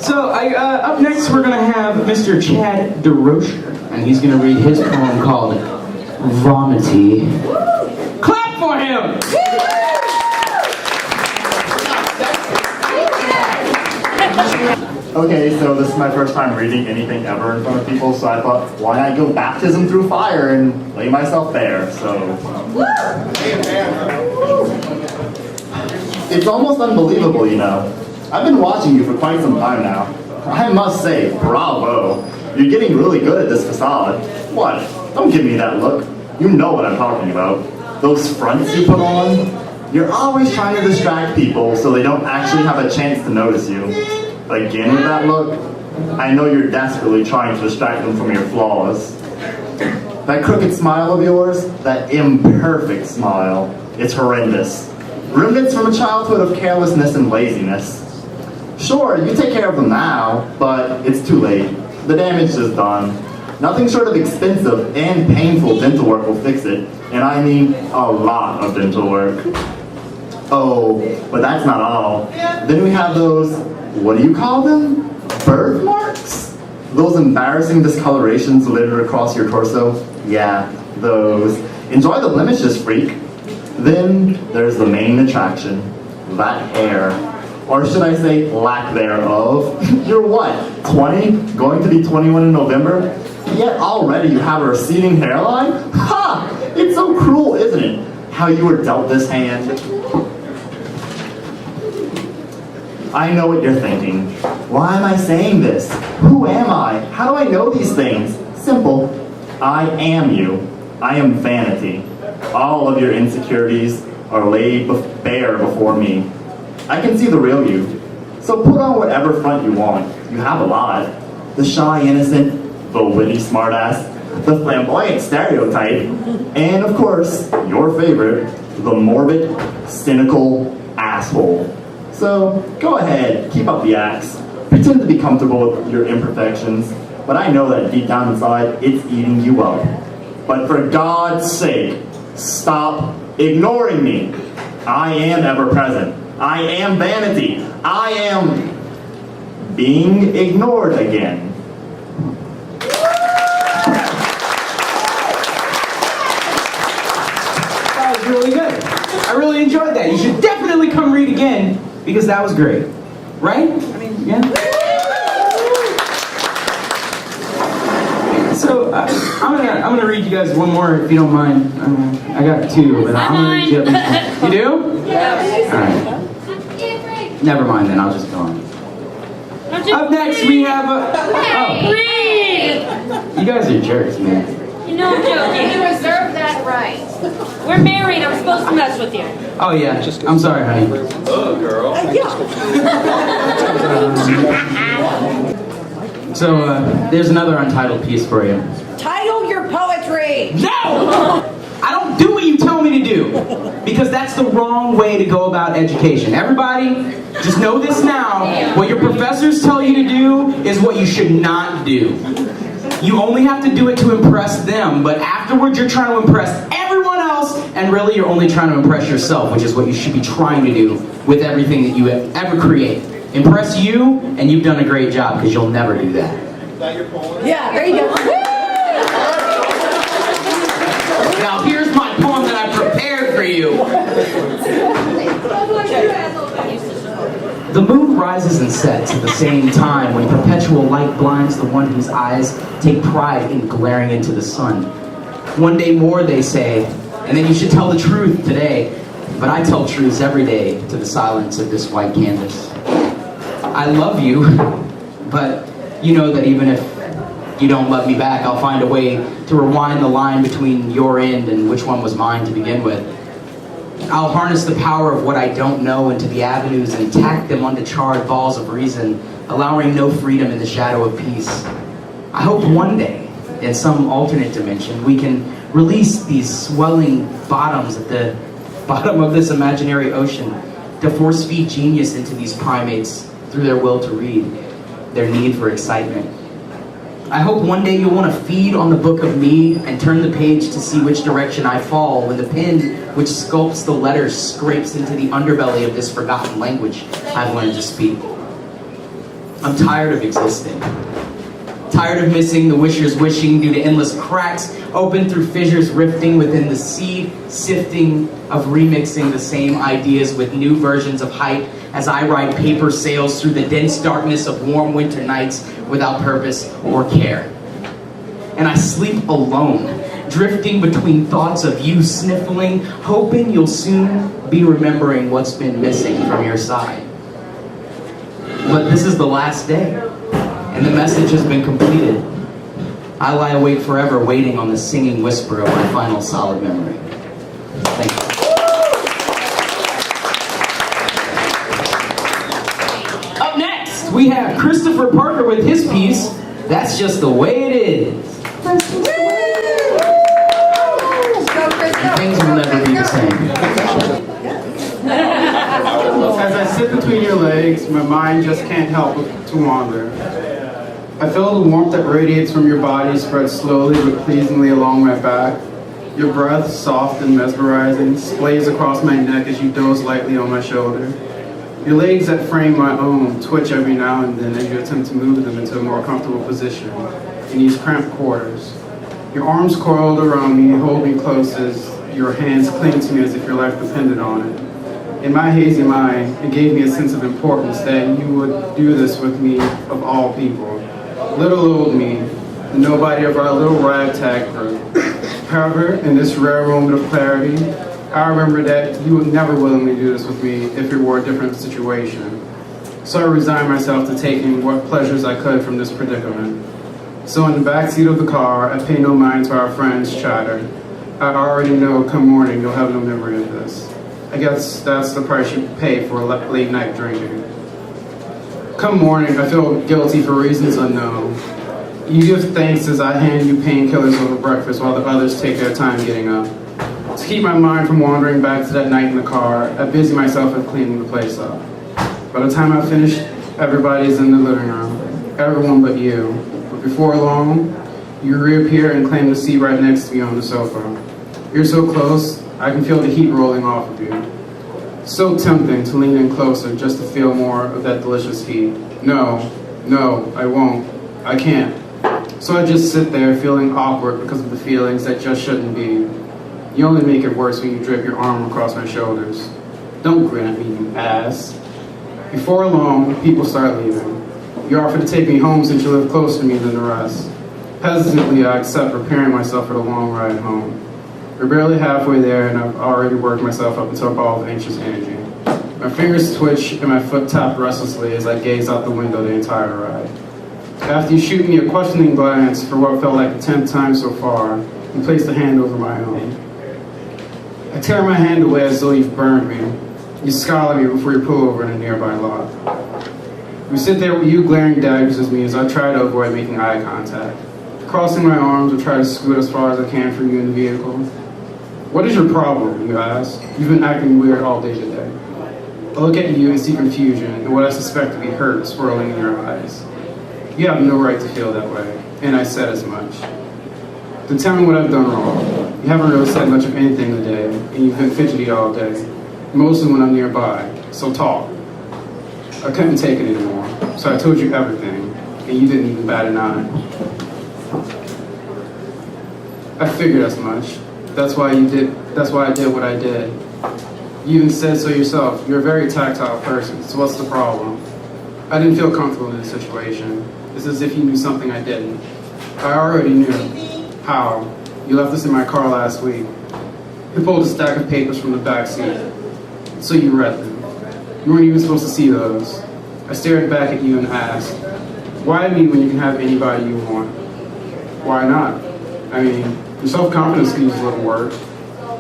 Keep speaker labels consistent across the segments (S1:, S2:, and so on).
S1: So, up next we're going to have Mr. Chad DeRocher, and he's going to read his poem called Vomity. Clap for him!
S2: Okay, so this is my first time reading anything ever in front of people, so I thought, why not go baptism through fire and lay myself bare, so... It's almost unbelievable, you know. I've been watching you for quite some time now. I must say, bravo. You're getting really good at this facade. What? Don't give me that look. You know what I'm talking about. Those fronts you put on? You're always trying to distract people so they don't actually have a chance to notice you. Again with that look, I know you're desperately trying to distract them from your flaws. That crooked smile of yours, that imperfect smile, it's horrendous. Remnants from a childhood of carelessness and laziness. Sure, you take care of them now, but it's too late. The damage is done. Nothing short of expensive and painful dental work will fix it, and I mean a lot of dental work. Oh, but that's not all. Then we have those, what do you call them? Birthmarks? Those embarrassing discolorations littered across your torso? Yeah, those. Enjoy the blemishes, freak. Then there's the main attraction, that hair. Or should I say, lack thereof. You're what, 20? Going to be 21 in November? Yet already you have a receding hairline? Ha! It's so cruel, isn't it? How you were dealt this hand. I know what you're thinking. Why am I saying this? Who am I? How do I know these things? Simple. I am you. I am vanity. All of your insecurities are laid bare before me. I can see the real you. So put on whatever front you want. You have a lot. The shy innocent, the witty smartass, the flamboyant stereotype, and of course, your favorite, the morbid, cynical asshole. So go ahead, keep up the acts. Pretend to be comfortable with your imperfections, but I know that deep down inside, it's eating you up. But for God's sake, stop ignoring me. I am ever present. I am vanity. I am being ignored again.
S1: That was really good. I really enjoyed that. You should definitely come read again because that was great. Right? I mean, yeah. So I'm gonna read you guys one more if you don't mind. I got two, but I'm gonna read you. You do?
S3: Yeah.
S1: All right. Never mind then. I'll just go on. Up next we have
S3: Read!
S1: You guys are jerks, man.
S3: You know I'm joking.
S4: You reserve that right.
S3: We're married. I'm supposed to mess with you.
S1: Oh yeah. I'm sorry, honey.
S5: Oh, girl.
S1: So there's another untitled piece for you.
S4: Title your poetry.
S1: No! I don't do what you tell me to do because that's the wrong way to go about education. Everybody, just know this now. What your professors tell you to do is what you should not do. You only have to do it to impress them, but afterwards you're trying to impress everyone else, and really you're only trying to impress yourself, which is what you should be trying to do with everything that you ever create. Impress you, and you've done a great job because you'll never do that.
S5: Is that your poem?
S4: Yeah, there you go.
S1: Now here's my poem that I prepared for you. The moon rises and sets at the same time when perpetual light blinds the one whose eyes take pride in glaring into the sun. One day more, they say, and then you should tell the truth today. But I tell truths every day to the silence of this white canvas. I love you, but you know that even if you don't love me back, I'll find a way to rewind the line between your end and which one was mine to begin with. I'll harness the power of what I don't know into the avenues and tack them onto charred balls of reason, allowing no freedom in the shadow of peace. I hope one day, in some alternate dimension, we can release these swelling bottoms at the bottom of this imaginary ocean to force feed genius into these primates through their will to read, their need for excitement. I hope one day you'll want to feed on the book of me and turn the page to see which direction I fall when the pen which sculpts the letters scrapes into the underbelly of this forgotten language I've learned to speak. I'm tired of existing. Tired of missing the wisher's wishing due to endless cracks open through fissures rifting within the seed sifting of remixing the same ideas with new versions of hype as I ride paper sails through the dense darkness of warm winter nights without purpose or care. And I sleep alone, drifting between thoughts of you sniffling, hoping you'll soon be remembering what's been missing from your side. But this is the last day, and the message has been completed. I lie awake forever waiting on the singing whisper of my final solid memory. Thank you. Up next, we have Christopher Parker with his piece, That's Just the Way It Is. Things will never be the same.
S6: As I sit between your legs, my mind just can't help but to wander. I feel the warmth that radiates from your body spread slowly but pleasingly along my back. Your breath, soft and mesmerizing, splays across my neck as you doze lightly on my shoulder. Your legs that frame my own twitch every now and then as you attempt to move them into a more comfortable position in these cramped quarters. Your arms coiled around me, hold me close as your hands cling to me as if your life depended on it. In my hazy mind, it gave me a sense of importance that you would do this with me of all people. Little old me, the nobody of our little ragtag group. However, in this rare moment of clarity, I remember that you would never willingly do this with me if it were a different situation. So I resigned myself to taking what pleasures I could from this predicament. So in the backseat of the car, I pay no mind to our friends' chatter. I already know come morning you'll have no memory of this. I guess that's the price you pay for late night drinking. Come morning, I feel guilty for reasons unknown. You give thanks as I hand you painkillers over breakfast while the others take their time getting up. To keep my mind from wandering back to that night in the car, I busy myself with cleaning the place up. By the time I finish, everybody is in the living room. Everyone but you. But before long, you reappear and claim the seat right next to me on the sofa. You're so close, I can feel the heat rolling off of you. So tempting to lean in closer just to feel more of that delicious heat. No, I won't. I can't. So I just sit there feeling awkward because of the feelings that just shouldn't be. You only make it worse when you drape your arm across my shoulders. Don't grin at me, you ass. Before long, people start leaving. You offer to take me home since you live closer to me than the rest. Hesitantly, I accept preparing myself for the long ride home. We're barely halfway there, and I've already worked myself up into a ball of anxious energy. My fingers twitch, and my foot tapped restlessly as I gaze out the window the entire ride. After you shoot me a questioning glance for what felt like the 10th time so far, you place a hand over my own. I tear my hand away as though you've burned me. You scowl at me before you pull over in a nearby lot. We sit there with you glaring daggers at me as I try to avoid making eye contact. Crossing my arms, I try to scoot as far as I can from you in the vehicle. What is your problem, you ask? You've been acting weird all day today. I look at you and see confusion and what I suspect to be hurt swirling in your eyes. You have no right to feel that way, and I said as much. Then tell me what I've done wrong. You haven't really said much of anything today, and you've been fidgety all day, mostly when I'm nearby, so talk. I couldn't take it anymore, so I told you everything, and you didn't even bat an eye. I figured as much. That's why I did what I did. You even said so yourself. You're a very tactile person, so what's the problem? I didn't feel comfortable in this situation. It's as if you knew something I didn't. I already knew. How? You left this in my car last week. You pulled a stack of papers from the back seat. So you read them. You weren't even supposed to see those. I stared back at you and asked, why me when you can have anybody you want? Why not? I mean, your self-confidence can use a little work.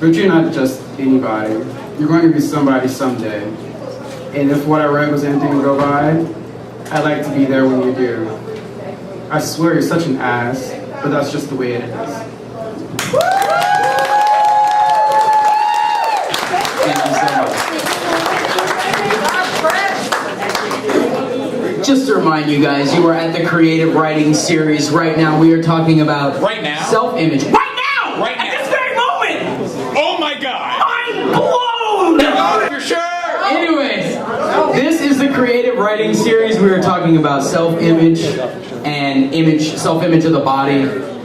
S6: But you're not just anybody. You're going to be somebody someday. And if what I read was anything to go by, I'd like to be there when you do. I swear you're such an ass, but that's just the way it is.
S1: Thank you so much. Just to remind you guys, you are at the Creative Writing Series. Right now, we are talking about
S5: Right now?
S1: self-image. Right now!
S5: Right now.
S1: At this very moment!
S5: Oh my God!
S1: I'm blown!
S5: Take off your shirt!
S1: Anyways, this is the creative writing series, we were talking about self-image and self-image of the body.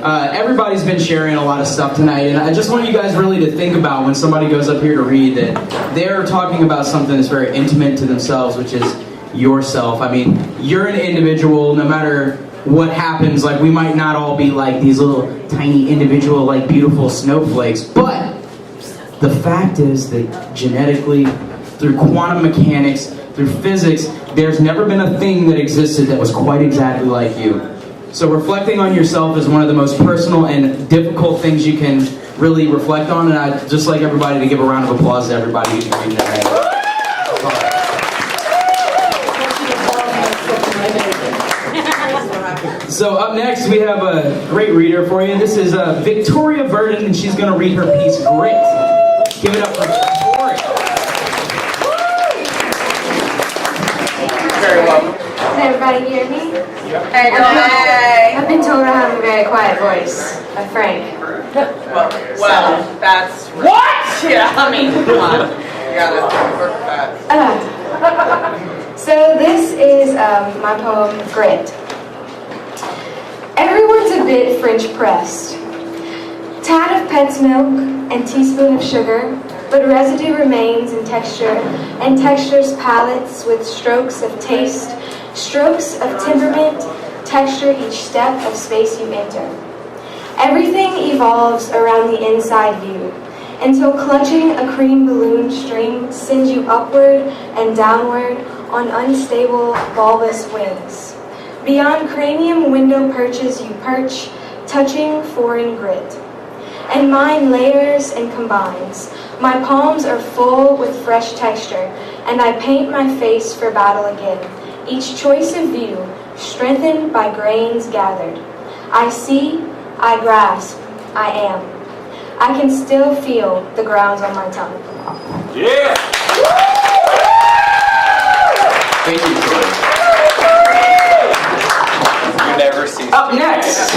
S1: Everybody's been sharing a lot of stuff tonight, and I just want you guys really to think about when somebody goes up here to read that they're talking about something that's very intimate to themselves, which is yourself. I mean, you're an individual, no matter what happens. Like, we might not all be like these little tiny individual, like, beautiful snowflakes, but the fact is that genetically, through quantum mechanics, through physics, there's never been a thing that existed that was quite exactly like you. So reflecting on yourself is one of the most personal and difficult things you can really reflect on, and I'd just like everybody to give a round of applause to everybody who's reading that. So up next, we have a great reader for you. This is Victoria Verdon, and she's going to read her piece, Grit. Give it up for Victoria.
S7: Very welcome.
S8: Can everybody hear me?
S7: Hey, girl. Hey.
S8: I've been told I have a very quiet voice by Frank.
S7: Well, that's what? Yeah, I mean, come on. You gotta work that.
S8: So this is my poem, Grit. Everyone's a bit French pressed. Tad of pet's milk and teaspoon of sugar, but residue remains in texture, and textures palettes with strokes of taste, strokes of temperament, texture each step of space you enter. Everything evolves around the inside view, until clutching a cream balloon string sends you upward and downward on unstable, bulbous wings. Beyond cranium window perches you perch, touching foreign grit. And mine layers and combines. My palms are full with fresh texture, and I paint my face for battle again. Each choice of view, strengthened by grains gathered. I see, I grasp, I am. I can still feel the grounds on my tongue.
S5: Yeah!
S1: Thank you, Troy.
S5: You never see.
S1: Up next,